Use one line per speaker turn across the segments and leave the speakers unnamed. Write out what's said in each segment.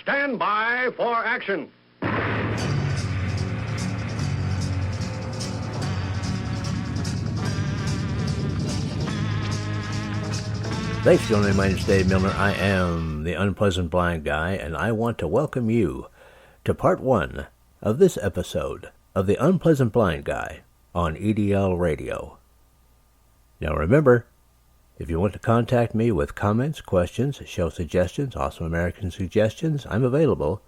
stand by for action.
Thanks for joining me. My name is Dave Milner. I am the Unpleasant Blind Guy, and I want to welcome you to part one of this episode of the Unpleasant Blind Guy on EDL Radio. Now remember, if you want to contact me with comments, questions, show suggestions, awesome American suggestions, I'm available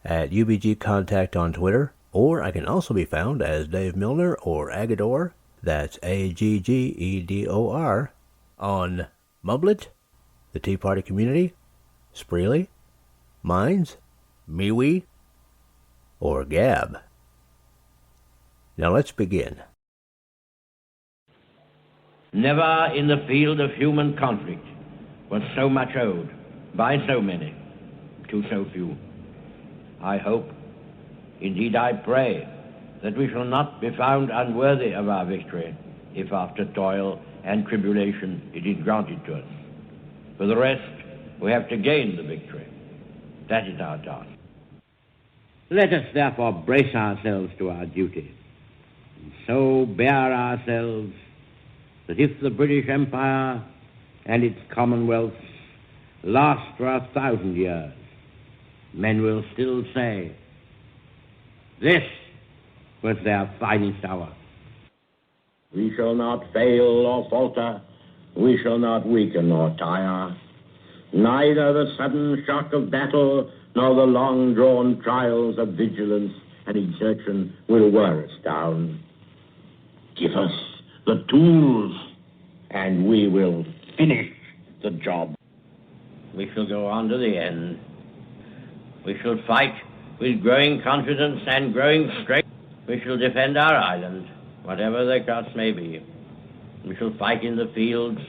at UBG Contact on Twitter, or I can also be found as Dave Milner or Agador, that's Aggedor, on Mumblet, the Tea Party Community, Spreely, Minds, MeWe, or Gab. Now let's begin.
Never in the field of human conflict was so much owed by so many to so few. I hope, indeed I pray, that we shall not be found unworthy of our victory if after toil and tribulation it is granted to us. For the rest, we have to gain the victory. That is our task. Let us therefore brace ourselves to our duty, and so bear ourselves that if the British Empire and its commonwealths last for 1,000 years, men will still say, this was their finest hour. We shall not fail or falter. We shall not weaken or tire. Neither the sudden shock of battle nor the long-drawn trials of vigilance and exertion will wear us down. Give us the tools, and we will finish the job. We shall go on to the end. We shall fight with growing confidence and growing strength. We shall defend our island, whatever the cost may be. We shall fight in the fields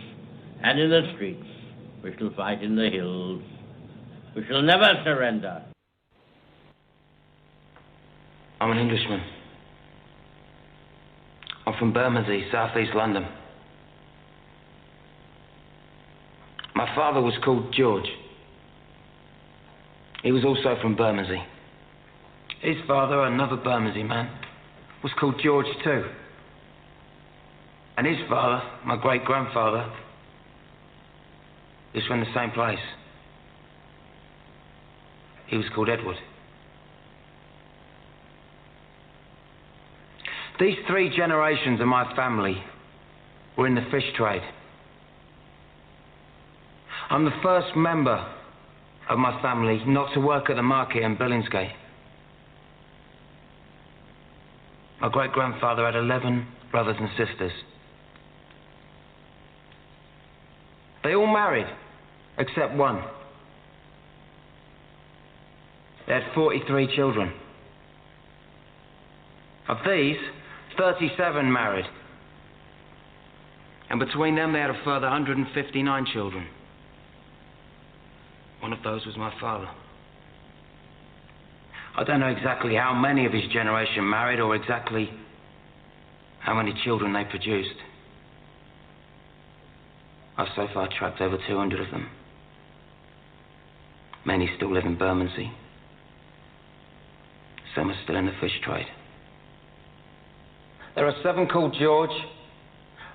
and in the streets. We shall fight in the hills. We shall never surrender.
I'm an Englishman. I'm from Bermondsey, southeast London. My father was called George. He was also from Bermondsey. His father, another Bermondsey man, was called George too. And his father, my great-grandfather, is from the same place. He was called Edward. These 3 generations of my family were in the fish trade. I'm the first member of my family not to work at the market in Billingsgate. My great-grandfather had 11 brothers and sisters. They all married, except one. They had 43 children. Of these, 37 married. And between them, they had a further 159 children. One of those was my father. I don't know exactly how many of his generation married or exactly how many children they produced. I've so far tracked over 200 of them. Many still live in Bermondsey. Some are still in the fish trade. There are 7 called George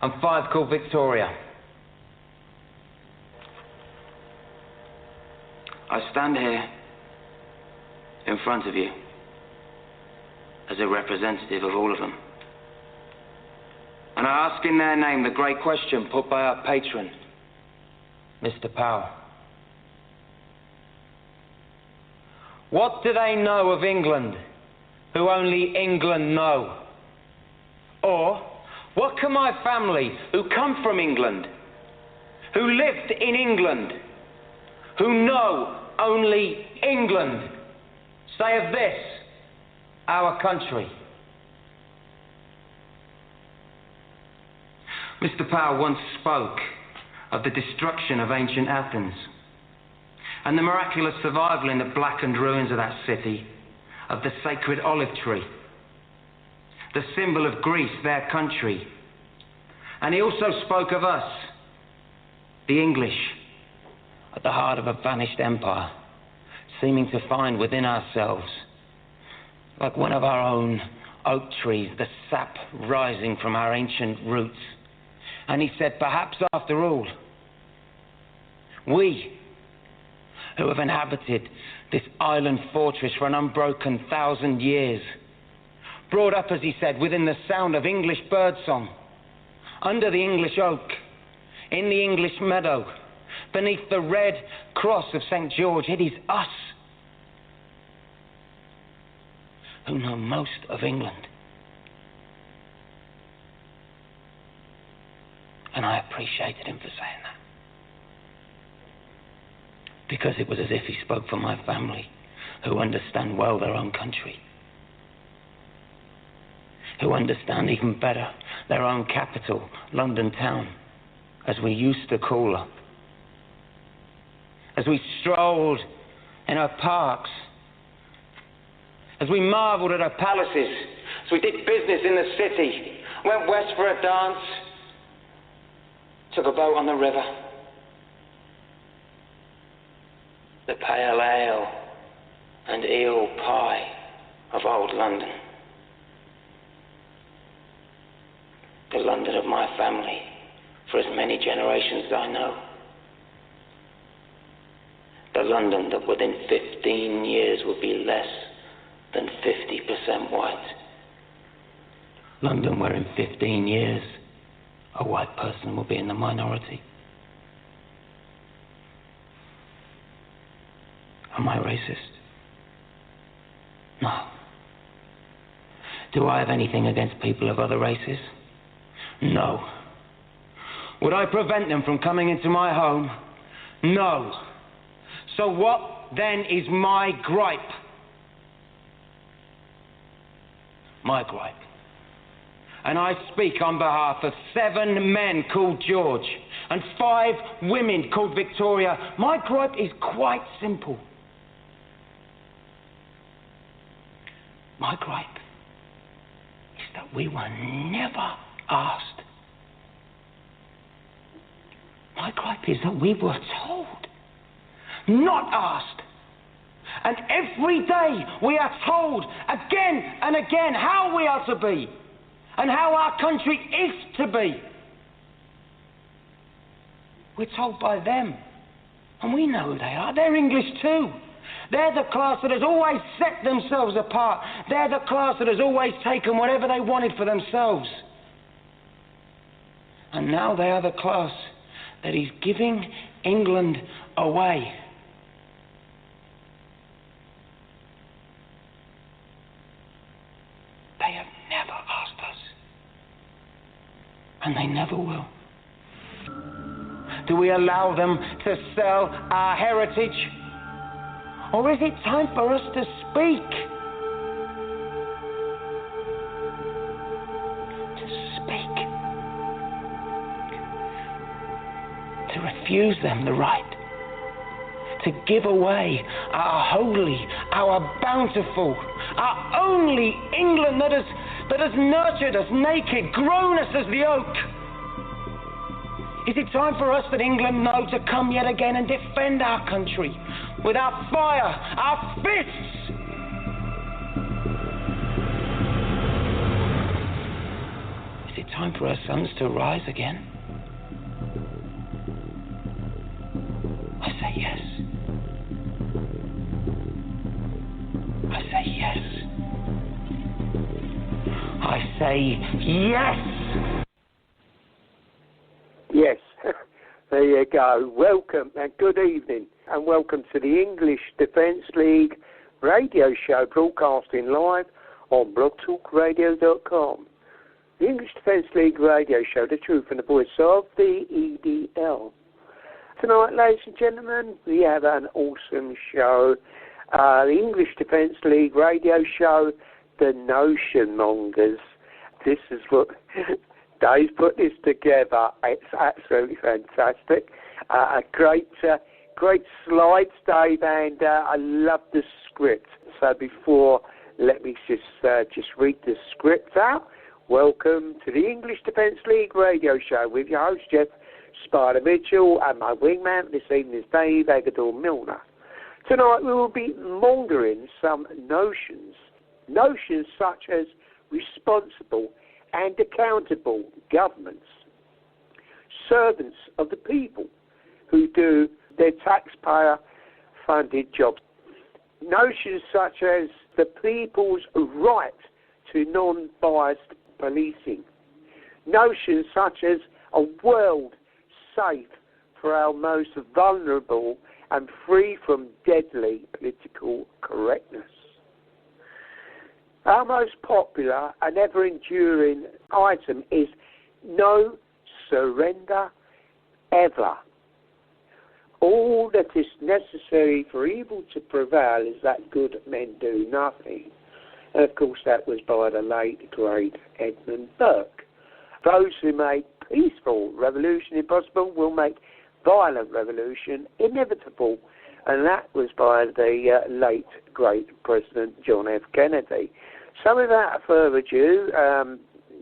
and 5 called Victoria. I stand here in front of you as a representative of all of them. And I ask in their name the great question put by our patron, Mr. Powell. What do they know of England who only England know? Or, what can my family who come from England, who lived in England, who know only England, say of this, our country? Mr. Powell once spoke of the destruction of ancient Athens and the miraculous survival in the blackened ruins of that city of the sacred olive tree, the symbol of Greece, their country. And he also spoke of us, the English, at the heart of a vanished empire, seeming to find within ourselves, like one of our own oak trees, the sap rising from our ancient roots. And he said, perhaps after all, we who have inhabited this island fortress for an unbroken 1,000 years, brought up, as he said, within the sound of English birdsong, under the English oak, in the English meadow, beneath the red cross of St. George, it is us who know most of England. And I appreciated him for saying that, because it was as if he spoke for my family, who understand well their own country, who understand even better their own capital, London town, as we used to call her. As we strolled in her parks, as we marvelled at her palaces, as we did business in the city, went west for a dance, took a boat on the river. The pale ale and eel pie of old London. The London of my family, for as many generations as I know. The London that within 15 years would be less than 50% white. London where in 15 years a white person will be in the minority. Am I racist? No. Do I have anything against people of other races? No. Would I prevent them from coming into my home? No. So what then is my gripe? My gripe. And I speak on behalf of 7 men called George and 5 women called Victoria. My gripe is quite simple. My gripe is that we were never asked. My gripe is that we were told, not asked. And every day we are told again and again how we are to be and how our country is to be. We're told by them, and we know who they are. They're English too. They're the class that has always set themselves apart. They're the class that has always taken whatever they wanted for themselves. And now they are the class that is giving England away. They have never asked us. And they never will. Do we allow them to sell our heritage? Or is it time for us to speak? To speak. To refuse them the right. To give away our holy, our bountiful, our only England that has nurtured us naked, grown us as the oak. Is it time for us that England know to come yet again and defend our country with our fire, our fists? Is it time for our sons to rise again? I say yes. I say yes. I say yes.
Yes, there you go. Welcome and good evening, and welcome to the English Defence League radio show, broadcasting live on blogtalkradio.com. The English Defence League radio show, the truth and the voice of the EDL. Tonight, ladies and gentlemen, we have an awesome show. The English Defence League radio show, The Notion Mongers. This is what... Dave's put this together. It's absolutely fantastic. Great slides, Dave, and I love the script. So before, let me just read the script out. Welcome to the English Defence League radio show with your host, Jeff Spider Mitchell, and my wingman this evening is Dave Agador Milner. Tonight we will be mongering some notions such as responsible and accountable governments, servants of the people who do their taxpayer-funded jobs, notions such as the people's right to non-biased policing, notions such as a world safe for our most vulnerable and free from deadly political correctness. Our most popular and ever-enduring item is no surrender ever. All that is necessary for evil to prevail is that good men do nothing. And of course that was by the late, great Edmund Burke. Those who make peaceful revolution impossible will make violent revolution inevitable. And that was by the late, great President John F. Kennedy. So without further ado,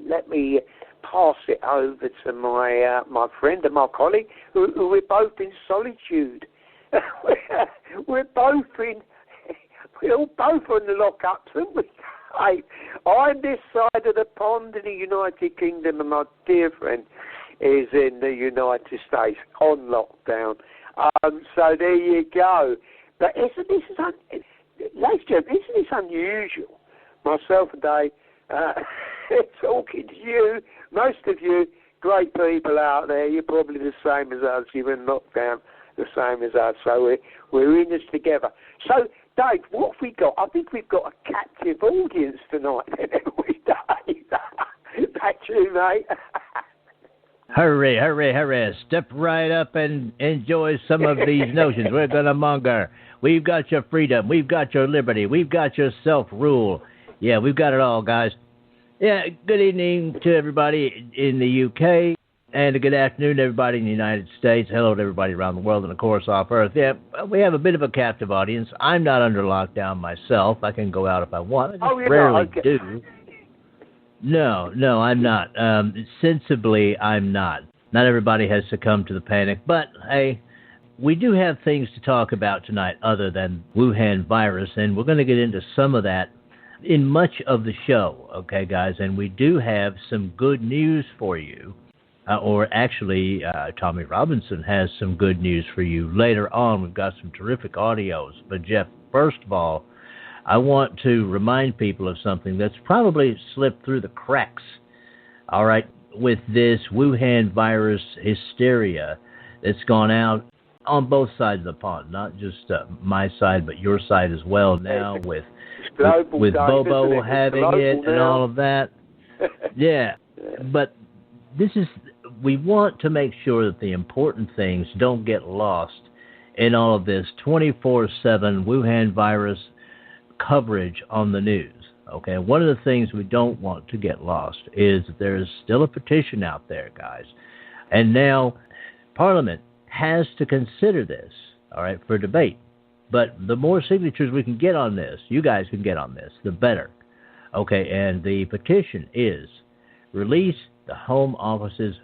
let me pass it over to my friend and my colleague, who we're both in solitude. we're both on the lockups, aren't we? I'm this side of the pond in the United Kingdom, and my dear friend is in the United States on lockdown. So there you go. But ladies and gentlemen, isn't this unusual? Myself and Dave talking to you, most of you great people out there, you're probably the same as us, you're in lockdown the same as us, so we're in this together. So, Dave, what have we got? I think we've got a captive audience tonight, haven't we, Dave? Back to you, mate.
Hurry, hurry, hurry. Step right up and enjoy some of these notions we're going to monger. We've got your freedom. We've got your liberty. We've got your self-rule. Yeah, we've got it all, guys. Yeah, good evening to everybody in the UK, and a good afternoon to everybody in the United States. Hello to everybody around the world, and of course off Earth. Yeah, we have a bit of a captive audience. I'm not under lockdown myself. I can go out if I want. I just rarely do. No, I'm not. Sensibly, I'm not. Not everybody has succumbed to the panic, but hey, we do have things to talk about tonight other than Wuhan virus, and we're going to get into some of that in much of the show, okay, guys? And we do have some good news for you, or actually, Tommy Robinson has some good news for you. Later on, we've got some terrific audios. But, Jeff, first of all, I want to remind people of something that's probably slipped through the cracks, all right, with this Wuhan virus hysteria that's gone out on both sides of the pond, not just my side, but your side as well now, with Bobo having it and all of that. Yeah, but we want to make sure that the important things don't get lost in all of this 24/7 Wuhan virus coverage on the news. Okay, one of the things we don't want to get lost is that there is still a petition out there, guys. And now Parliament has to consider this, all right, for debate. But the more signatures we can get on this, you guys can get on this, the better. Okay, and the petition is release the Home Office's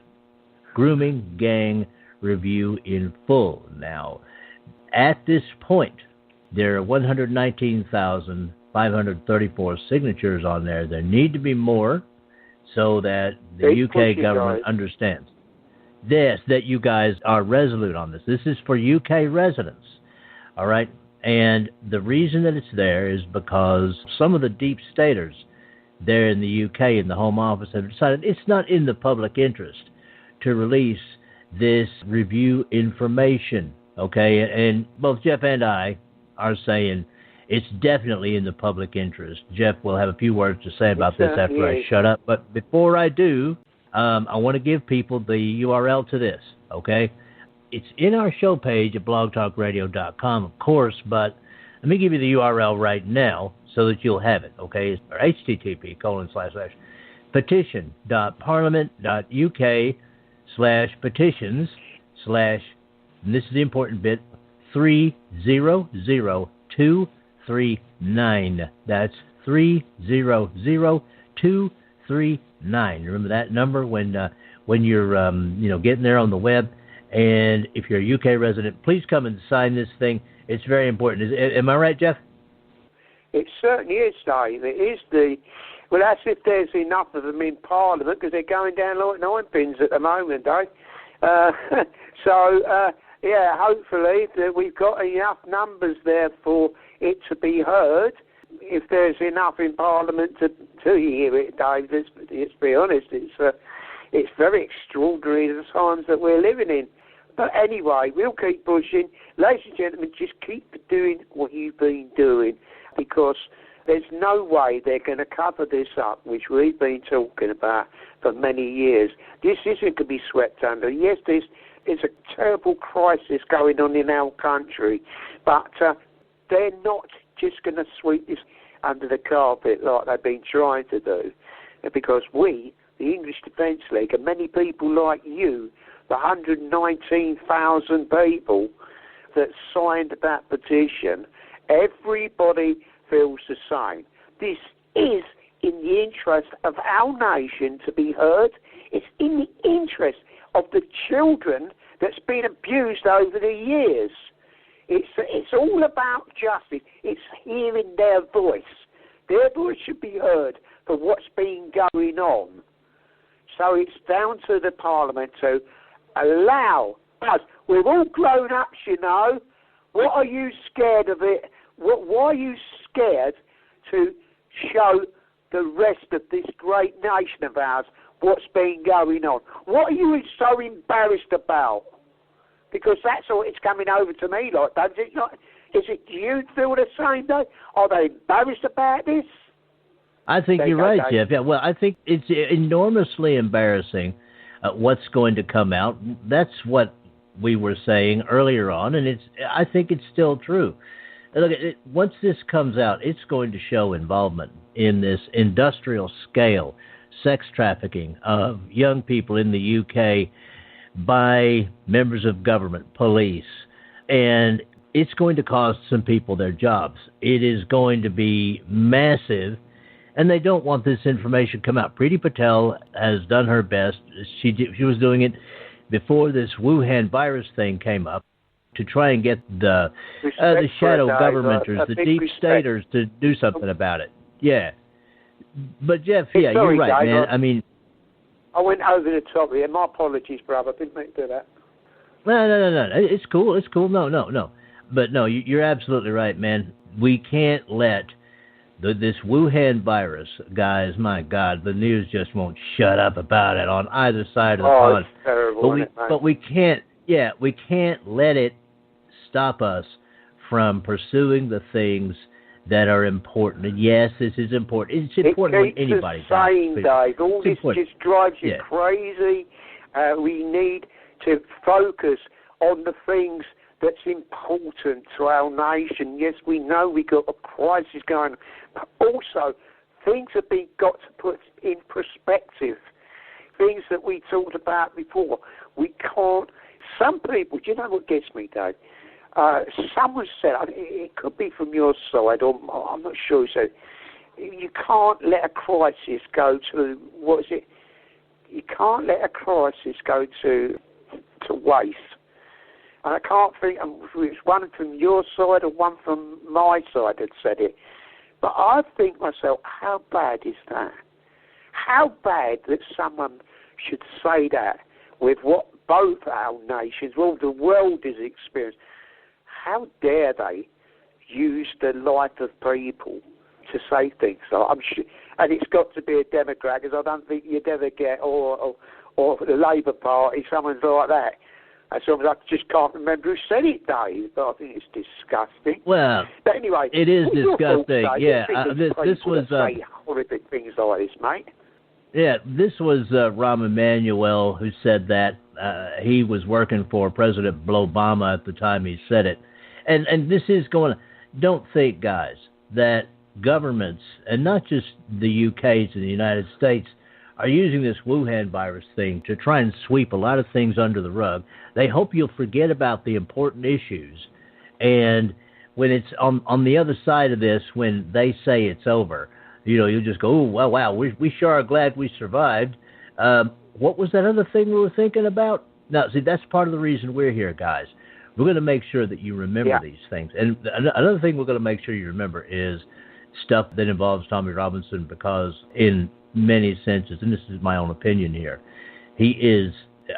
grooming gang review in full. Now, at this point, there are 119,534 signatures on there. There need to be more so that the UK government understands. This, that you guys are resolute on this. This is for UK residents, all right? And the reason that it's there is because some of the deep staters there in the UK in the Home Office have decided it's not in the public interest to release this review information, okay? And both Jeff and I are saying it's definitely in the public interest. Jeff will have a few words to say about this after I shut up. But before I do, I want to give people the URL to this, okay? It's in our show page at blogtalkradio.com, of course, but let me give you the URL right now so that you'll have it, okay? It's http://petition.parliament.uk/petitions/ and this is the important bit, 300239. That's 300239. Remember that number when you're getting there on the web. And if you're a UK resident, please come and sign this thing. It's very important. Am I right, Jeff?
It certainly is, Dave. It is well, that's if there's enough of them in Parliament, because they're going down like ninepins at the moment, Dave. Yeah, hopefully that we've got enough numbers there for it to be heard. If there's enough in Parliament to hear it, Dave, let's be honest, it's very extraordinary the times that we're living in. But anyway, we'll keep pushing. Ladies and gentlemen, just keep doing what you've been doing, because there's no way they're going to cover this up, which we've been talking about for many years. This isn't going to be swept under. Yes, there's a terrible crisis going on in our country, but they're not just going to sweep this under the carpet like they've been trying to do, because we, the English Defence League, and many people like you, the 119,000 people that signed that petition, everybody feels the same. This is in the interest of our nation to be heard. It's in the interest of the children that's been abused over the years. It's all about justice. It's hearing their voice. Their voice should be heard for what's been going on. So it's down to the Parliament to allow us. We're all grown-ups, you know. What are you scared of it? Why are you scared to show the rest of this great nation of ours what's been going on? What are you so embarrassed about? Because that's all it's coming over to me like that. Is it not? Is it you feel the same though? Are they embarrassed about this?
I think you're right, Jeff. Yeah, well, I think it's enormously embarrassing what's going to come out. That's what we were saying earlier on, and I think it's still true. Look, once this comes out, it's going to show involvement in this industrial scale sex trafficking of young people in the UK by members of government, police, and it's going to cost some people their jobs. It is going to be massive, and they don't want this information to come out. Priti Patel has done her best. She was doing it before this Wuhan virus thing came up to try and get the shadow governmenters, the deep staters to do something about it. Yeah. But, Jeff, yeah, you're right, man. I mean,
I went over the top here. My apologies, brother. I didn't mean to do that.
No. It's cool. No. But, no, you're absolutely right, man. We can't let this Wuhan virus, guys, my God, the news just won't shut up about it on either side of the pond.
It's terrible,
but we can't let it stop us from pursuing the things that are important. And yes, this is important. It's important when anybody dies.
Dave. All this just drives you crazy. We need to focus on the things that's important to our nation. Yes, we know we've got a crisis going on, but also things have got to put in perspective. Things that we talked about before. We can't. Some people, do you know what gets me, Dave? Someone said, it could be from your side, or I'm not sure, so you can't let a crisis go to, what is it? You can't let a crisis go to waste. And I can't think if it's one from your side or one from my side that said it. But I think myself, how bad is that? How bad that someone should say that with what both our nations, well, the world is experiencing. How dare they use the life of people to say things? So I'm sure, and it's got to be a Democrat, because I don't think you'd ever get, or the Labour Party, someone like that. So I just can't remember who said it, Dave, but I think it's disgusting.
Well,
but anyway,
it is disgusting. Yeah, this was
say horrific things like this, mate.
Yeah, this was Rahm Emanuel who said that. He was working for President Obama at the time he said it. And this is going to... Don't think, guys, that governments, and not just the UK's and the United States, are using this Wuhan virus thing to try and sweep a lot of things under the rug. They hope you'll forget about the important issues. And when it's on the other side of this, when they say it's over, you'll just go, oh, wow, we sure are glad we survived. What was that other thing we were thinking about? No, see, that's part of the reason we're here, guys. we're going to make sure that you remember these things. And another thing we're going to make sure you remember is stuff that involves Tommy Robinson, because in many senses, and this is my own opinion here, he is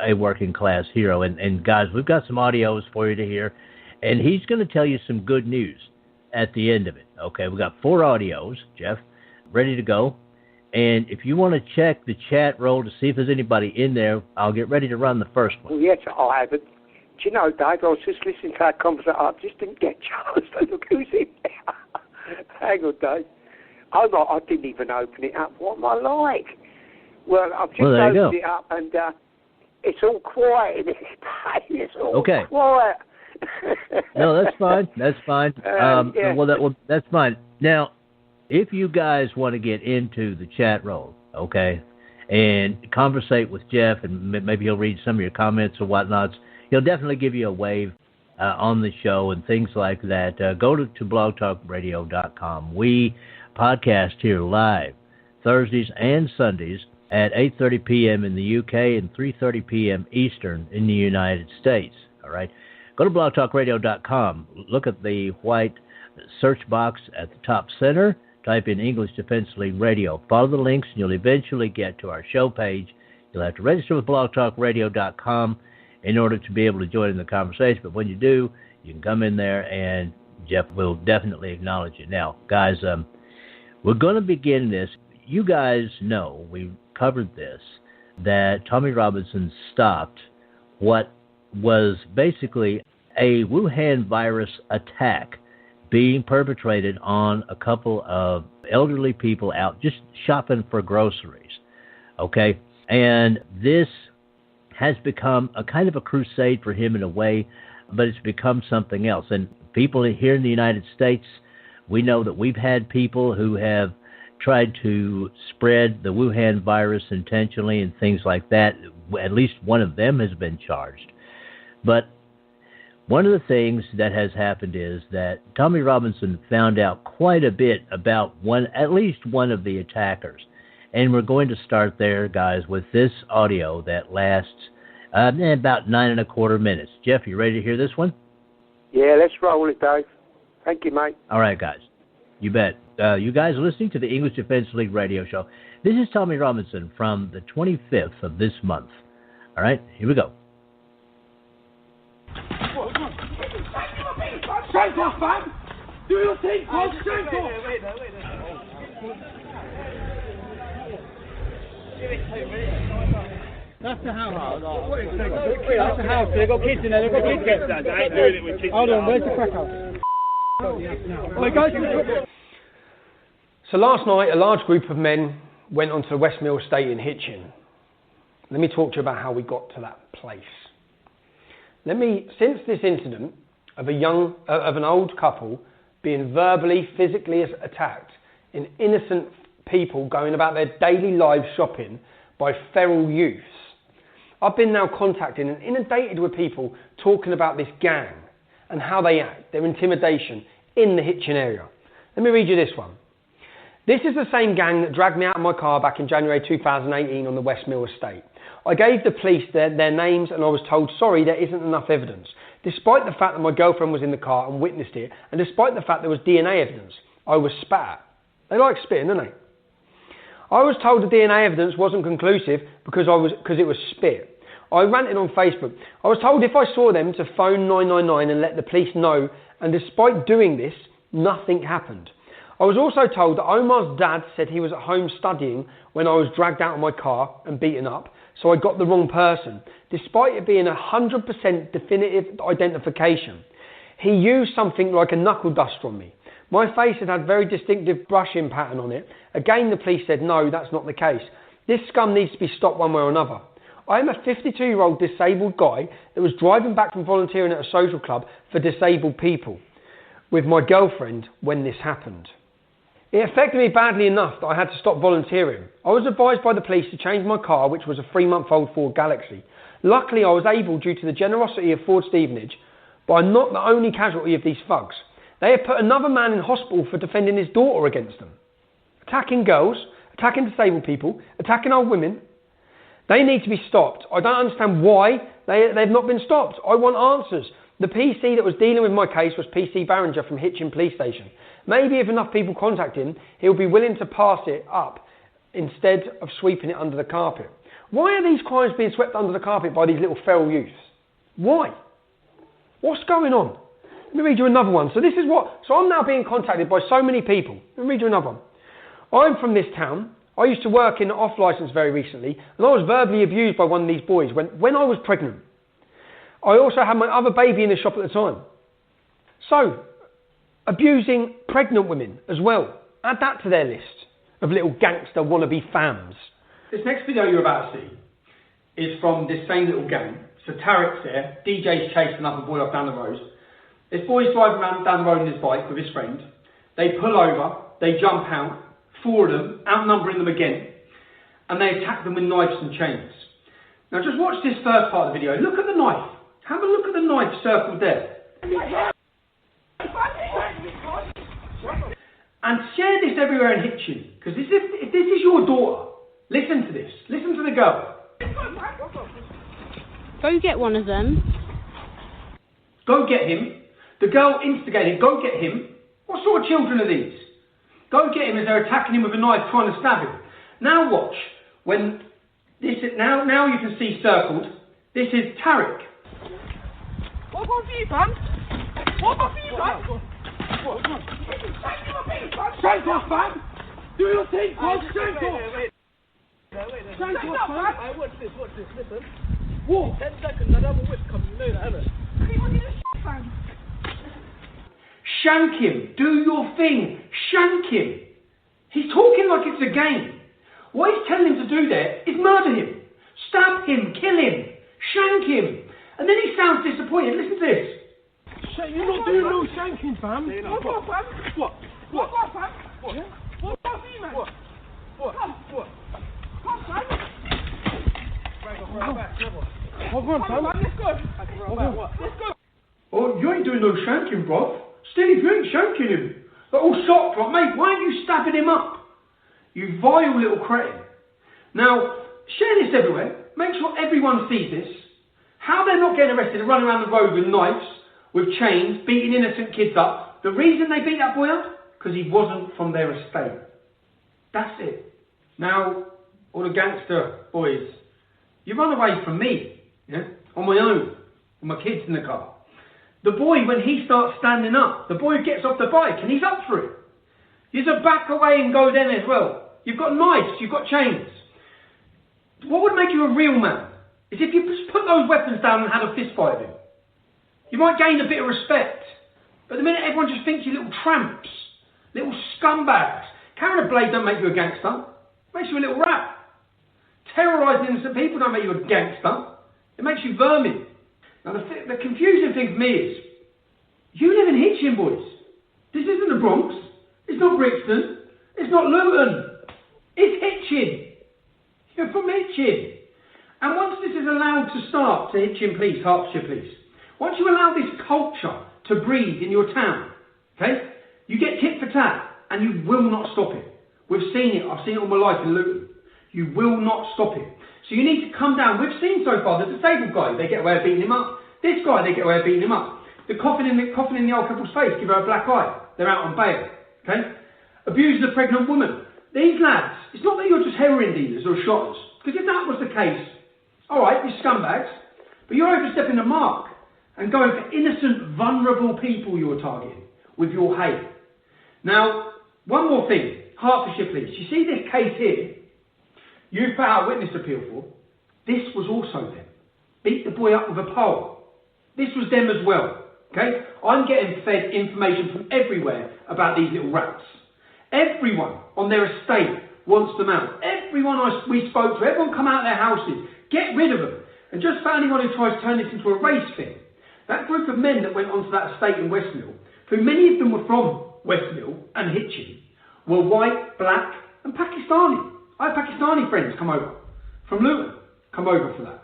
a working class hero. And guys, we've got some audios for you to hear, and he's going to tell you some good news at the end of it. Okay, we've got 4 audios, Jeff, ready to go. And if you want to check the chat roll to see if there's anybody in there, I'll get ready to run the first one.
Well, yes, I haven't. Do you know, Dave, I was just listening to that conversation. I just didn't get a chance to look who's in there. Hang on, Dave. I didn't even open it up. What am I like? Well, I've just opened it up, and it's all quiet in it, Dave. It's all quiet.
No, that's fine. That's fine. Well, that's fine. Now, if you guys want to get into the chat roll, okay, and conversate with Jeff, and maybe he'll read some of your comments or whatnots, he'll definitely give you a wave on the show and things like that. Go to blogtalkradio.com. We podcast here live Thursdays and Sundays at 8:30 p.m. in the UK and 3:30 p.m. Eastern in the United States. All right. Go to blogtalkradio.com. Look at the white search box at the top center. Type in English Defense League Radio. Follow the links, and you'll eventually get to our show page. You'll have to register with blogtalkradio.com in order to be able to join in the conversation. But when you do, you can come in there, and Jeff will definitely acknowledge it. Now, guys, we're going to begin this. You guys know, we covered this, that Tommy Robinson stopped what was basically a Wuhan virus attack being perpetrated on a couple of elderly people out just shopping for groceries. Okay? And this has become a kind of a crusade for him in a way, but it's become something else. And people here in the United States, we know that we've had people who have tried to spread the Wuhan virus intentionally and things like that. At least one of them has been charged. But one of the things that has happened is that Tommy Robinson found out quite a bit about at least one of the attackers. And we're going to start there, guys, with this audio that lasts about 9 1/4 minutes. Jeff, you ready to hear this one?
Yeah, let's roll it, Dave. Thank you, mate.
All right, guys. You bet. You guys are listening to the English Defense League radio show. This is Tommy Robinson from the 25th of this month. All right, here we go.
Straight off, man! Do your thing, Paul! Straight off! That's the house. That's the house. They've got kids in there. They've got kids getting that. I ain't doing it with kids. Hold on, where's the crack house?
So last night, a large group of men went onto the West Mill estate in Hitchin. Let me talk to you about how we got to that place. Since this incident of an old couple being verbally, physically attacked in innocent people going about their daily lives shopping by feral youths, I've been now contacted and inundated with people talking about this gang and how they act, their intimidation in the Hitchin area. Let me read you this one. This is the same gang that dragged me out of my car back in January 2018 on the West Mill estate. I gave the police their names and I was told, sorry, there isn't enough evidence. Despite the fact that my girlfriend was in the car and witnessed it, and despite the fact there was DNA evidence, I was spat at. They like spitting, don't they? I was told the DNA evidence wasn't conclusive because it was spit. I ranted on Facebook. I was told if I saw them to phone 999 and let the police know, and despite doing this, nothing happened. I was also told that Omar's dad said he was at home studying when I was dragged out of my car and beaten up, so I got the wrong person, despite it being 100% definitive identification. He used something like a knuckle duster on me. My face had very distinctive brushing pattern on it. Again, the police said, no, that's not the case. This scum needs to be stopped one way or another. I am a 52-year-old disabled guy that was driving back from volunteering at a social club for disabled people with my girlfriend when this happened. It affected me badly enough that I had to stop volunteering. I was advised by the police to change my car, which was a 3-month-old Ford Galaxy. Luckily, I was able due to the generosity of Ford Stevenage, but I'm not the only casualty of these thugs. They have put another man in hospital for defending his daughter against them. Attacking girls, attacking disabled people, attacking old women. They need to be stopped. I don't understand why they've not been stopped. I want answers. The PC that was dealing with my case was PC Barringer from Hitchin Police Station. Maybe if enough people contact him, he'll be willing to pass it up instead of sweeping it under the carpet. Why are these crimes being swept under the carpet by these little feral youths? Why? What's going on? Let me read you another one. So I'm now being contacted by so many people. Let me read you another one. I'm from this town. I used to work in off licence very recently, and I was verbally abused by one of these boys when I was pregnant. I also had my other baby in the shop at the time. So, abusing pregnant women as well. Add that to their list of little gangster wannabe fams. This next video you're about to see is from this same little gang. So Tarek's there, DJ's chasing up a boy off down the road. This boy's driving around down the road on his bike with his friend. They pull over, they jump out, four of them, outnumbering them again, and they attack them with knives and chains. Now just watch this first part of the video. Look at the knife. Have a look at the knife circled there. And share this everywhere in Hitchin, because if this is your daughter, listen to this. Listen to the girl.
Go get one of them.
Go get him. The girl instigated, go get him. What sort of children are these? Go get him as they're attacking him with a knife, trying to stab him. Now watch. When this is, now you can see circled. This is Tarek.
What about you, fam? What about you, fam? Shank off, fam! Do your thing, fam! Shank off! Shank off, fam! Hey, watch this, listen. What? 10 seconds, another whip comes, you know that, innit? Hey, what are you doing, fam?
Shank him. Do your thing. Shank him. He's talking like it's a game. What he's telling him to do there is murder him. Stab him. Kill him. Shank him. And then he sounds disappointed. Listen to this.
You're not doing no shanking, fam. What, fam? What? What, fam? What? Yeah? What about me, man? What? Come, fam. Hold on, fam. Let's go. Let's go.
Oh, you ain't doing no shanking, bro. Still, if you ain't shanking him. They're all shocked, like, mate, why aren't you stabbing him up? You vile little cretin. Now, share this everywhere. Make sure everyone sees this. How they're not getting arrested and running around the road with knives, with chains, beating innocent kids up. The reason they beat that boy up? Because he wasn't from their estate. That's it. Now, all the gangster boys, you run away from me, yeah, on my own, with my kids in the car. The boy, when he starts standing up, the boy gets off the bike and he's up for it. You just back away and go then as well. You've got knives, you've got chains. What would make you a real man is if you just put those weapons down and had a fist fight with him. You might gain a bit of respect. But the minute everyone just thinks you little tramps, little scumbags. Carrying a blade don't make you a gangster. It makes you a little rat. Terrorising innocent people don't make you a gangster. It makes you vermin. Now the confusing thing for me is, you live in Hitchin, boys. This isn't the Bronx. It's not Brixton. It's not Luton. It's Hitchin. You're from Hitchin. And once this is allowed to start to Hitchin Police, Hertfordshire Police, once you allow this culture to breathe in your town, okay, you get tit for tat, and you will not stop it. We've seen it. I've seen it all my life in Luton. You will not stop it. So you need to come down. We've seen so far the disabled guy, they get away with beating him up. This guy, they get away with beating him up. The coffin in the old couple's face, give her a black eye. They're out on bail. Okay? Abusing a pregnant woman. These lads, it's not that you're just heroin dealers or shotters. Because if that was the case, alright, you're scumbags, but you're overstepping the mark and going for innocent, vulnerable people you're targeting with your hate. Now, one more thing. Hertfordshire Police. You see this case here? You've put out a witness appeal for. This was also them. Beat the boy up with a pole. This was them as well. Okay? I'm getting fed information from everywhere about these little rats. Everyone on their estate wants them out. Everyone we spoke to, everyone come out of their houses. Get rid of them. And just for anyone who tries to turn this into a race thing, that group of men that went onto that estate in Westmill, who many of them were from Westmill and Hitchin, were white, black and Pakistani. I had Pakistani friends come over from Luton, come over for that.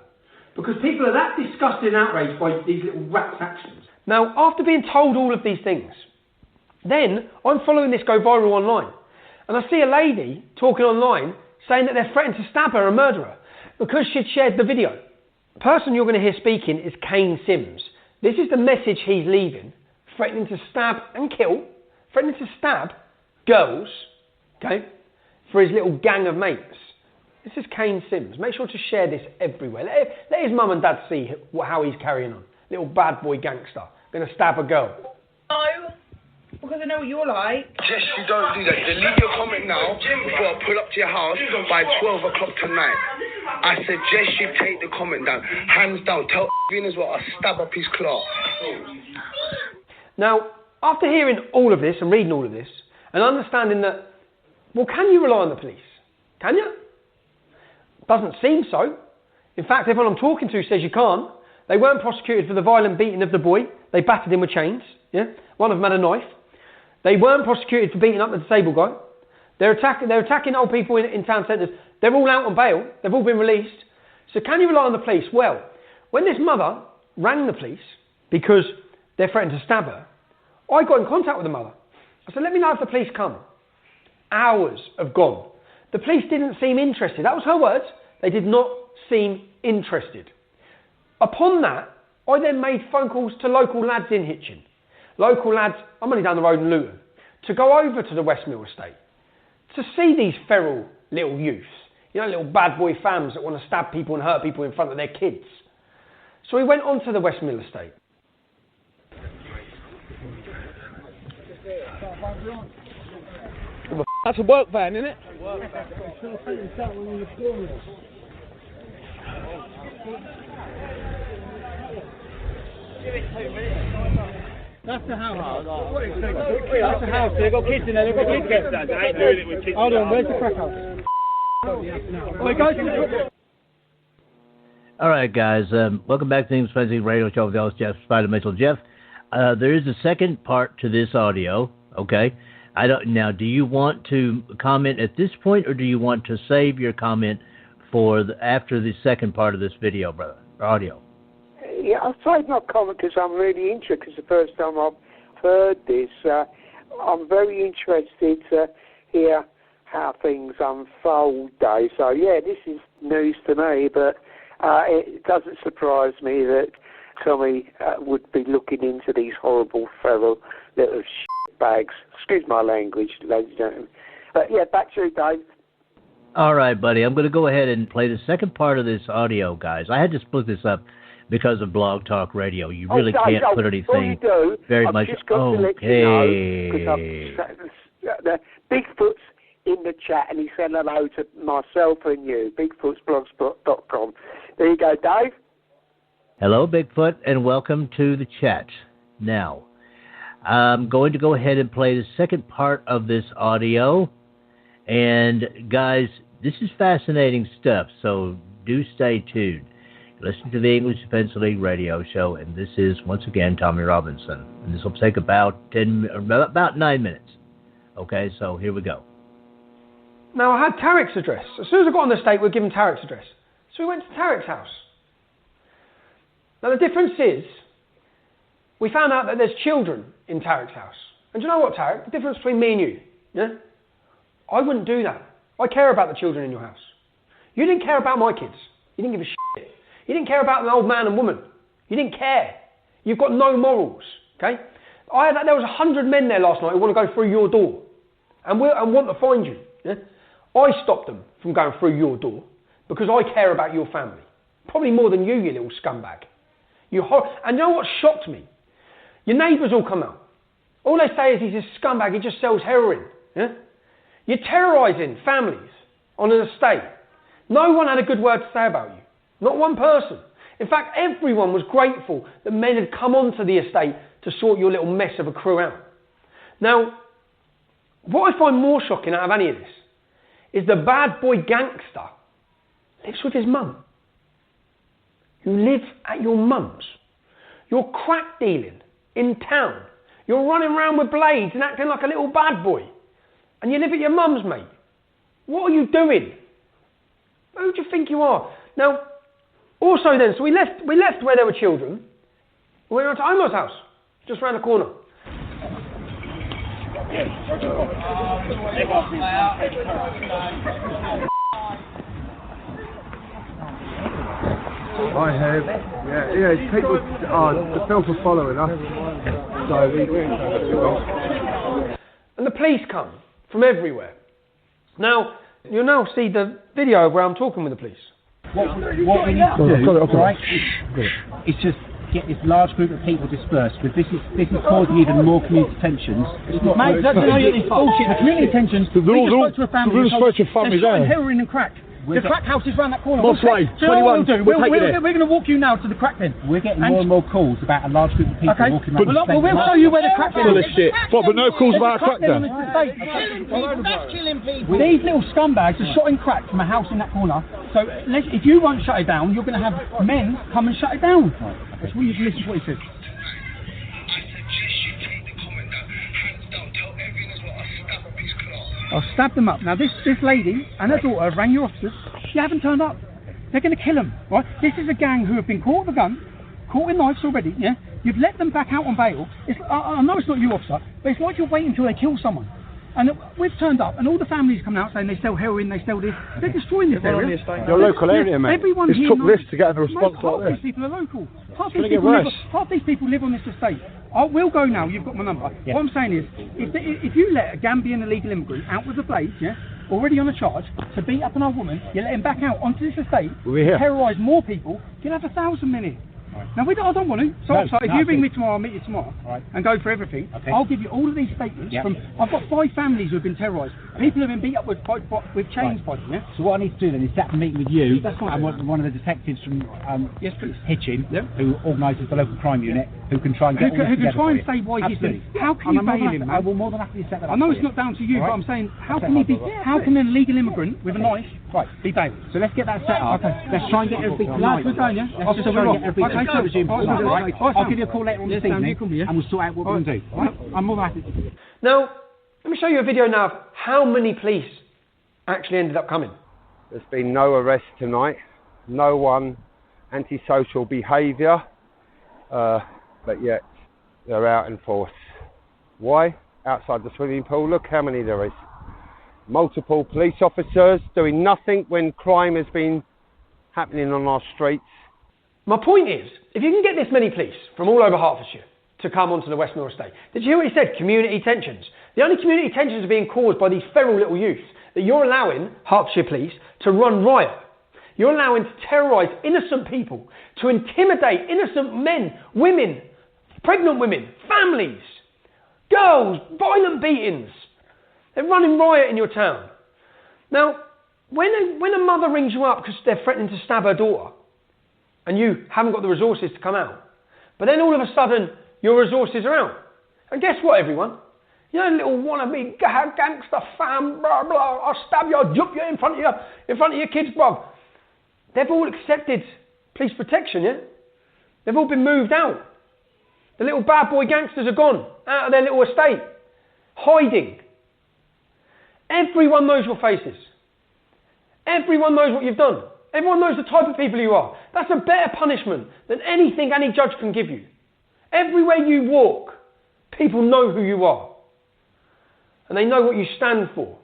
Because people are that disgusted and outraged by these little rats' actions. Now, after being told all of these things, then I'm following this go viral online. And I see a lady talking online saying that they're threatening to stab her and murder her because she'd shared the video. The person you're going to hear speaking is Kane Sims. This is the message he's leaving, threatening to stab and kill, threatening to stab girls, okay, for his little gang of mates. This is Kane Sims. Make sure to share this everywhere. Let his mum and dad see how he's carrying on. Little bad boy gangster. Going to stab a girl.
No, because I know what you're like.
Jess, you don't do that. Delete your comment now before I pull up to your house by 12 o'clock tonight. I suggest you take the comment down. Hands down. Tell Venus what I'll stab up his claw.
Now, after hearing all of this and reading all of this, and understanding that, well, can you rely on the police? Can you? Doesn't seem so. In fact, everyone I'm talking to says you can't. They weren't prosecuted for the violent beating of the boy. They battered him with chains. Yeah, one of them had a knife. They weren't prosecuted for beating up the disabled guy. They're attacking old people in town centres. They're all out on bail. They've all been released. So can you rely on the police? Well, when this mother rang the police because they're threatening to stab her, I got in contact with the mother. I said, let me know if the police come. Hours have gone. The police didn't seem interested. That was her words. They did not seem interested. Upon that, I then made phone calls to local lads in Hitchin. Local lads, I'm only down the road in Luton, to go over to the Westmill estate, to see these feral little youths, you know, little bad boy fams that want to stab people and hurt people in front of their kids. So we went on to the Westmill estate.
That's a work van, isn't it? That's the house. That's the house. They've got kids in there. They've got kids in there. I ain't doing it with kids. Hold on, where's the crack house?
All right, guys. Welcome back to the Spencer Radio Show with the host, Jeff Spider Mitchell. Jeff, there is a second part to this audio. Okay. Now, do you want to comment at this point, or do you want to save your comment for after the second part of this video, brother, or audio?
Yeah, I'll save my comment because I'm really interested. Because the first time I've heard this, I'm very interested to hear how things unfold, Dave. So yeah, this is news to me, but it doesn't surprise me that Tommy would be looking into these horrible feral little bags. Excuse my language, ladies and gentlemen. But yeah, back to you, Dave.
All right, buddy. I'm going to go ahead and play the second part of this audio, guys. I had to split this up because of Blog Talk Radio. You really can't put anything very much.
Just got to let you know, because Bigfoot's in the chat, and he said hello to myself and you. Bigfootsblogspot.com. There you go, Dave.
Hello, Bigfoot, and welcome to the chat. Now, I'm going to go ahead and play the second part of this audio. And, guys, this is fascinating stuff, so do stay tuned. Listen to the English Defense League radio show, and this is, once again, Tommy Robinson. And this will take about 9 minutes. Okay, so here we go.
Now, I had Tarek's address. As soon as I got on the estate, we were given Tarek's address. So we went to Tarek's house. Now, the difference is, we found out that there's children in Tarek's house. And do you know what, Tarek? The difference between me and you, yeah? I wouldn't do that. I care about the children in your house. You didn't care about my kids. You didn't give a shit. You didn't care about an old man and woman. You didn't care. You've got no morals, okay? There was 100 men there last night who want to go through your door and want to find you. Yeah? I stopped them from going through your door because I care about your family. Probably more than you little scumbag. And you know what shocked me? Your neighbours all come out. All they say is he's a scumbag, he just sells heroin. Yeah? You're terrorising families on an estate. No one had a good word to say about you. Not one person. In fact, everyone was grateful that men had come onto the estate to sort your little mess of a crew out. Now, what I find more shocking out of any of this is the bad boy gangster lives with his mum. You live at your mum's. You're crack dealing in town. You're running around with blades and acting like a little bad boy. And you live at your mum's, mate. What are you doing? Who do you think you are? Now, also then, so we left where there were children. We went on to Omar's house, just round the corner.
I have. Yeah. People, the film for following us. So
and the police come from everywhere. Now, you'll now see the video of where I'm talking with the police.
What we need to do, right, is just get this large group of people dispersed, because this is causing even more community tensions. Mate, that's bullshit. The community tensions. We just spoke to a family. They're showing heroin and crack. The crack house is round that corner.
Moss Way, 21.
We're going to walk you now to the crack bin. We're getting more and more calls about a large group of people walking around the state. Well, we'll show you where the crack bin is.
But no calls about a crack den.
Killing people. These little scumbags are shotting crack from a house in that corner. So if you won't shut it down, you're going to have men come and shut it down. That's what you listen to what he says. I'll stab them up. Now this lady and her daughter rang your officers. You haven't turned up. They're going to kill them, right? This is a gang who have been caught with a gun, caught with knives already, yeah? You've let them back out on bail. I know it's not you, officer, but it's like you're waiting until they kill someone. And we've turned up, and all the families come out saying they sell heroin, they sell this. They're destroying this area.
Your local area, mate.
Everyone
it's
here
took
knows,
this to get a response like this.
Half these people are local. Half these people live on this estate. We'll go now. You've got my number. Yeah. What I'm saying is, if you let a Gambian illegal immigrant out with a blade, yeah, already on a charge to beat up an old woman, you let him back out onto this estate, terrorise more people, you'll have 1,000 men here. Right. Now, I don't want to. So if you ring me tomorrow, I'll meet you tomorrow, and go for everything. Okay. I'll give you all of these statements. Yep. I've got 5 families who have been terrorised. People have been beat up with chains by them. Yeah? So what I need to do then is set up a meeting with you and one of the detectives from Hitchin, who organises the local crime unit, who can try and get all this together. Who can try and say why he's doing it. How can you bail him? I will more than happily set that up. I know it's not down to you, but I'm saying, how can an illegal immigrant with a knife be bailed? So let's get that set up. Okay. Let's try and get everything tonight. Let's just try and get everything. I'll give you a call later on this evening, and we'll sort out what we're going to do. Right? I'm more happy.
Now, let me show you a video now of how many police actually ended up coming.
There's been no arrest tonight, no one antisocial behaviour, but yet they're out in force. Why? Outside the swimming pool, look how many there is. Multiple police officers doing nothing when crime has been happening on our streets.
My point is, if you can get this many police from all over Hertfordshire to come onto the Westmoor estate, did you hear what he said? Community tensions. The only community tensions are being caused by these feral little youth that you're allowing, Hertfordshire police, to run riot. You're allowing to terrorise innocent people, to intimidate innocent men, women, pregnant women, families, girls, violent beatings. They're running riot in your town. Now, when a mother rings you up because they're threatening to stab her daughter, and you haven't got the resources to come out, but then all of a sudden your resources are out. And guess what, everyone? You know, little wannabe gangster fam, blah blah. I'll stab you, I'll jump you in front of your kids, bruv. They've all accepted police protection, yeah. They've all been moved out. The little bad boy gangsters are gone out of their little estate, hiding. Everyone knows your faces. Everyone knows what you've done. Everyone knows the type of people you are. That's a better punishment than anything any judge can give you. Everywhere you walk, people know who you are. And they know what you stand for.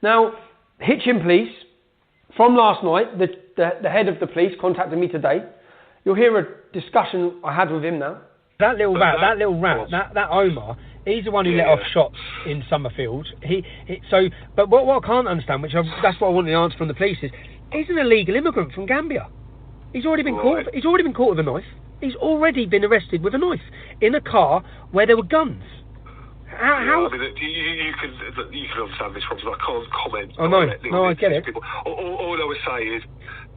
Now, Hitchin Police, from last night, the head of the police contacted me today. You'll hear a discussion I had with him now.
That little rat, that Omar, he's the one who let off shots in Summerfield. But what I can't understand, that's what I wanted an answer from the police is, he's an illegal immigrant from Gambia. He's already been caught. He's already been caught with a knife. He's already been arrested with a knife in a car where there were guns. How?
I mean, you can understand this problem. I can't comment.
Oh no, I get it.
People. All I would say is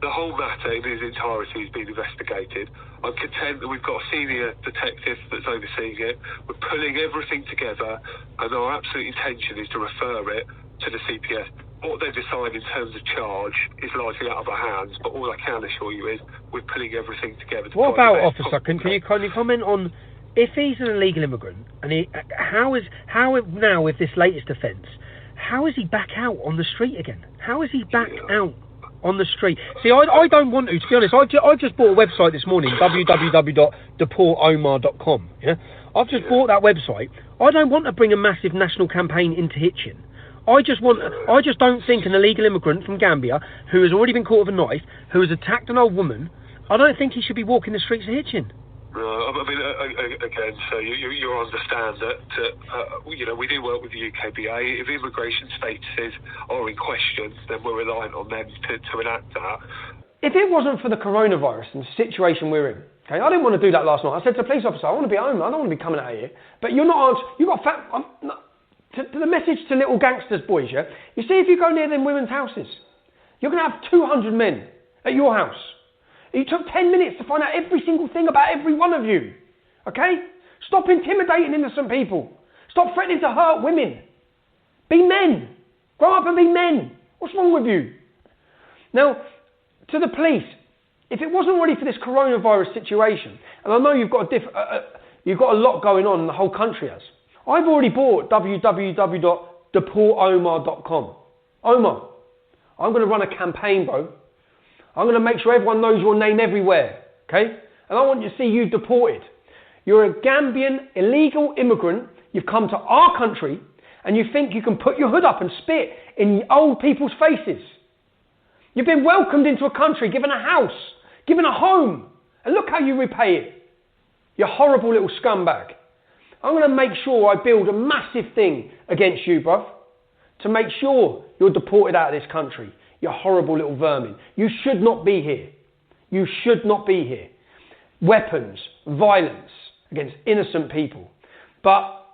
the whole matter in its entirety has been investigated. I'm content that we've got a senior detective that's overseeing it. We're pulling everything together, and our absolute intention is to refer it to the CPS. What they decide in terms of charge is largely out of our hands, but all I can assure you is we're pulling everything together.
What about, officer, can you comment on if he's an illegal immigrant, and how now with this latest offence, how is he back out on the street again? How is he back out on the street? See, I don't want to be honest, I just bought a website this morning, www.deportomar.com, yeah? I've just bought that website. I don't want to bring a massive national campaign into Hitchin. I just don't think an illegal immigrant from Gambia who has already been caught with a knife, who has attacked an old woman I don't think he should be walking the streets of Hitchin.
I mean, again, so you understand that, you know, we do work with the UKBA. If immigration statuses are in question, then we're reliant on them to enact that.
If it wasn't for the coronavirus and the situation we're in, okay, I didn't want to do that last night. I said to the police officer, I want to be home. I don't want to be coming out here. But you're not, you've got to the message to little gangsters, boys, yeah? You see, if you go near them women's houses, you're going to have 200 men at your house. You took 10 minutes to find out every single thing about every one of you. Okay? Stop intimidating innocent people. Stop threatening to hurt women. Be men. Grow up and be men. What's wrong with you? Now, to the police, if it wasn't already for this coronavirus situation, and I know you've got a lot going on, the whole country has. I've already bought www.deportomar.com. Omar, I'm going to run a campaign, bro. I'm going to make sure everyone knows your name everywhere, okay? And I want to see you deported. You're a Gambian illegal immigrant. You've come to our country, and you think you can put your hood up and spit in old people's faces. You've been welcomed into a country, given a house, given a home, and look how you repay it. You horrible little scumbag. I'm going to make sure I build a massive thing against you, bruv, to make sure you're deported out of this country. You horrible little vermin. You should not be here. You should not be here. Weapons, violence against innocent people. But,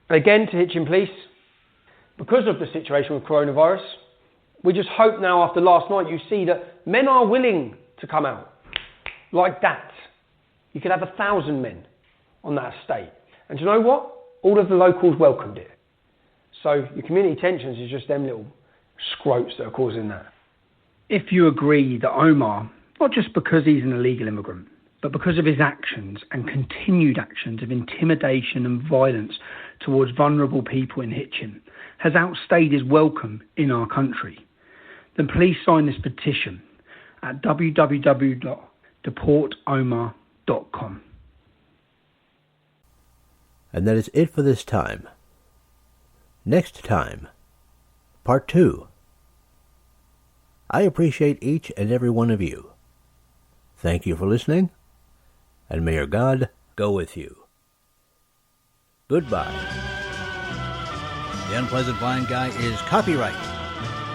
again, to Hitchin Police, because of the situation with coronavirus, we just hope now after last night you see that men are willing to come out. Like that. You could have 1,000 men on that estate. And do you know what? All of the locals welcomed it. So your community tensions is just them little scroats that are causing that.
If you agree that Omar, not just because he's an illegal immigrant, but because of his actions and continued actions of intimidation and violence towards vulnerable people in Hitchin, has outstayed his welcome in our country, then please sign this petition at www.deportomar.com.
And that is it for this time. Next time, Part 2. I appreciate each and every one of you. Thank you for listening, and may your God go with you. Goodbye. The Unpleasant Blind Guy is copyright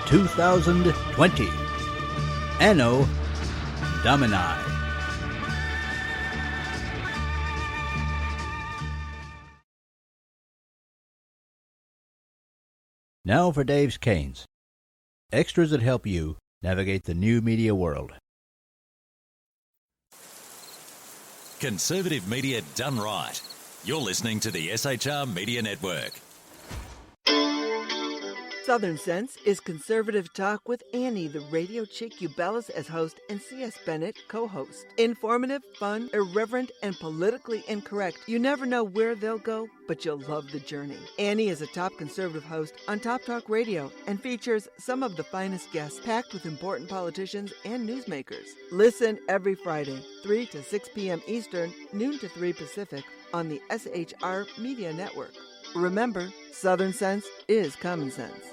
2020. Anno Domini. Now for Dave's Canes. Extras that help you navigate the new media world.
Conservative media done right. You're listening to the SHR Media Network.
Southern Sense is conservative talk with Annie, the radio chick you bellows as host, and C.S. Bennett co-host. Informative, fun, irreverent, and politically incorrect. You never know where they'll go, but you'll love the journey. Annie is a top conservative host on Top Talk Radio and features some of the finest guests packed with important politicians and newsmakers. Listen every Friday, 3 to 6 p.m. Eastern, noon to 3 Pacific, on the SHR Media Network. Remember, Southern Sense is common sense.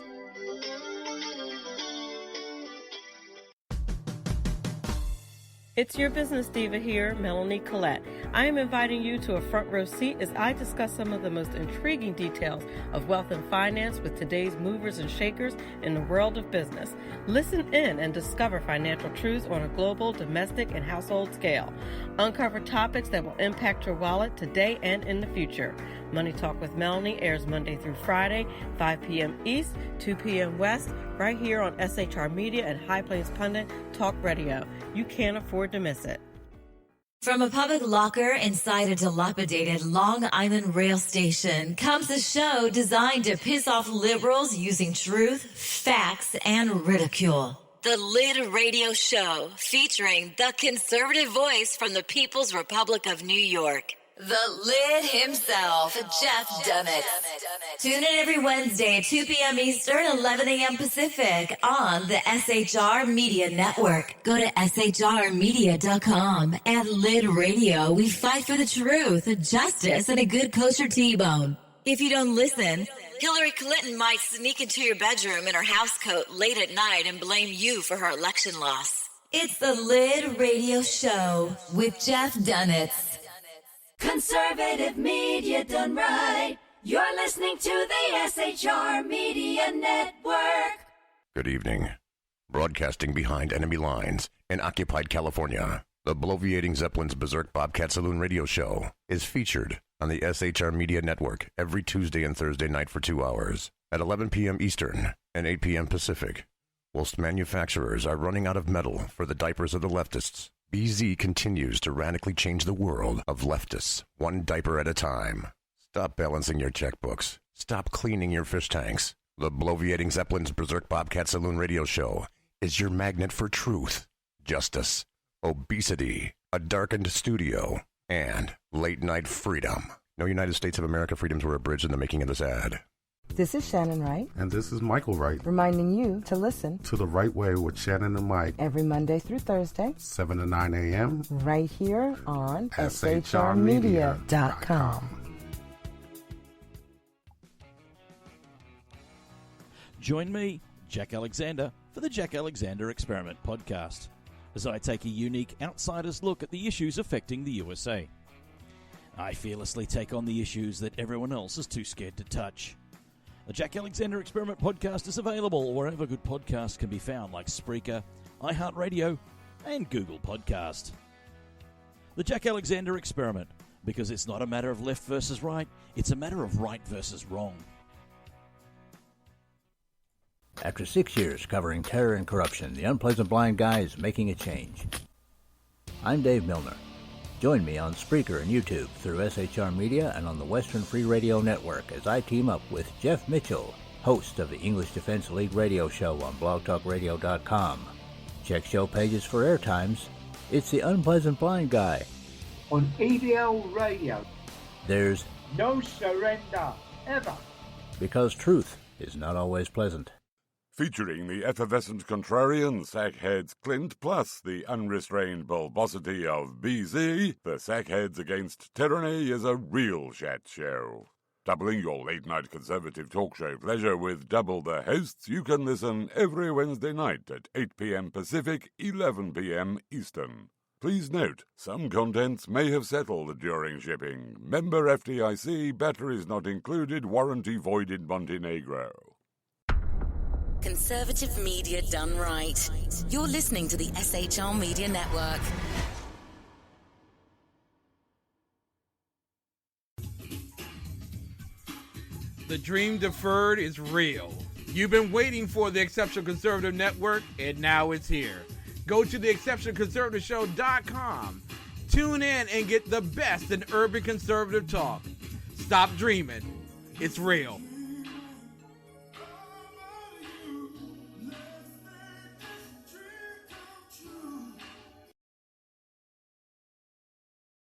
It's your business diva here, Melanie Collette. I am inviting you to a front row seat as I discuss some of the most intriguing details of wealth and finance with today's movers and shakers in the world of business. Listen in and discover financial truths on a global, domestic, and household scale. Uncover topics that will impact your wallet today and in the future. Money Talk with Melanie airs Monday through Friday, 5 p.m. East, 2 p.m. West, right here on SHR Media and High Plains Pundit Talk Radio. You can't afford to miss it.
From a public locker inside a dilapidated Long Island rail station comes a show designed to piss off liberals using truth, facts, and ridicule. The Lid Radio Show, featuring the conservative voice from the People's Republic of New York. The Lid himself, Jeff Dummett. Tune in every Wednesday at 2 p.m. Eastern, 11 a.m. Pacific on the SHR Media Network. Go to shrmedia.com. At Lid Radio, we fight for the truth, justice, and a good kosher T-bone. If you don't listen, Hillary Clinton might sneak into your bedroom in her housecoat late at night and blame you for her election loss. It's the Lid Radio Show with Jeff Dunitz. Conservative media done right. You're listening to the SHR Media Network.
Good evening. Broadcasting behind enemy lines in occupied California, the bloviating Zeppelin's Berserk Bobcat Saloon radio show is featured on the SHR Media Network every Tuesday and Thursday night for 2 hours at 11 p.m. Eastern and 8 p.m. Pacific. Whilst manufacturers are running out of metal for the diapers of the leftists, BZ continues to radically change the world of leftists, one diaper at a time. Stop balancing your checkbooks. Stop cleaning your fish tanks. The bloviating Zeppelin's Berserk Bobcat Saloon radio show is your magnet for truth, justice, obesity, a darkened studio, and late-night freedom. No United States of America freedoms were abridged in the making of this ad.
This is Shannon Wright.
And this is Michael Wright.
Reminding you to listen
to The Right Way with Shannon and Mike.
Every Monday through Thursday.
7 to 9 a.m.
Right here on shrmedia.com.
Join me, Jack Alexander, for the Jack Alexander Experiment podcast, as I take a unique outsider's look at the issues affecting the USA. I fearlessly take on the issues that everyone else is too scared to touch. The Jack Alexander Experiment podcast is available wherever good podcasts can be found, like Spreaker, iHeartRadio, and Google Podcast. The Jack Alexander Experiment, because it's not a matter of left versus right, it's a matter of right versus wrong.
After 6 years covering terror and corruption, the Unpleasant Blind Guy is making a change. I'm Dave Milner. Join me on Spreaker and YouTube through SHR Media and on the Western Free Radio Network as I team up with Jeff Mitchell, host of the English Defense League radio show on blogtalkradio.com. Check show pages for airtimes. It's the Unpleasant Blind Guy.
On EDL Radio.
There's
no surrender, ever.
Because truth is not always pleasant.
Featuring the effervescent contrarian sackheads Clint plus the unrestrained bulbosity of BZ, the Sackheads Against Tyranny is a real chat show. Doubling your late-night conservative talk show pleasure with double the hosts, you can listen every Wednesday night at 8 p.m. Pacific, 11 p.m. Eastern. Please note, some contents may have settled during shipping. Member FDIC, batteries not included, warranty void in Montenegro.
Conservative media done right. You're listening to the SHR Media Network.
The dream deferred is real. You've been waiting for the Exceptional Conservative Network, and now it's here. Go to the exceptionalconservativeshow.com. Tune in and get the best in urban conservative talk. Stop dreaming. It's real.